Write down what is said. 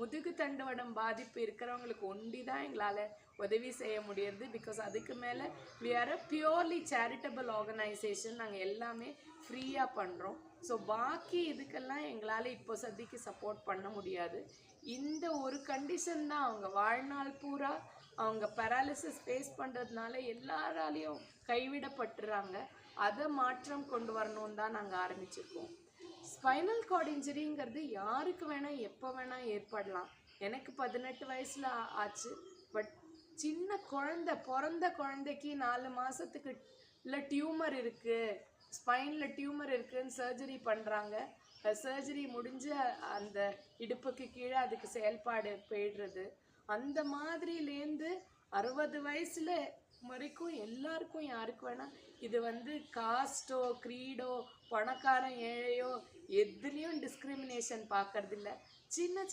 முதுகு தண்டுவடம் பாதிப்பு இருக்கிறவங்களுக்கு ஒண்டி தான் எங்களால் உதவி செய்ய முடியுது. பிகாஸ் அதுக்கு மேலே we are a purely charitable organisation. நாங்கள் எல்லாமே ஃப்ரீயாக பண்ணுறோம். ஸோ பாக்கி இதுக்கெல்லாம் எங்களால் இப்போ சத்திக்கு சப்போர்ட் பண்ண முடியாது. இந்த ஒரு கண்டிஷன் தான் அவங்க வாழ்நாள் பூரா அவங்க பேராலிசிஸ் ஃபேஸ் பண்ணுறதுனால எல்லாராலையும் கைவிடப்பட்டுறாங்க. அதை மாற்றம் கொண்டு வரணும்னு தான் நாங்கள் ஆரம்பிச்சிருக்கோம். ஸ்பைனல் கார்டு இன்ஜுரிங்கிறது யாருக்கு வேணால் எப்போ வேணால் ஏற்படலாம். எனக்கு 18 வயசில் ஆச்சு. பட் சின்ன குழந்தை பிறந்த குழந்தைக்கு 4 மாதத்துக்கு இல்லை டியூமர் இருக்குது, ஸ்பைனில் டியூமர் இருக்குதுன்னு சர்ஜரி பண்ணுறாங்க. சர்ஜரி முடிஞ்சு அந்த இடுப்புக்கு கீழே அதுக்கு செயல்பாடு போயிடுறது. அந்த மாதிரிலேருந்து 60 வயசில் வரைக்கும் எல்லாருக்கும் யாருக்கு வேணால் இது காஸ்ட்டோ க்ரீடோ பணக்காரன் ஏழையோ எதுலேயும் டிஸ்கிரிமினேஷன் பார்க்கறதில்ல. சின்ன சின்ன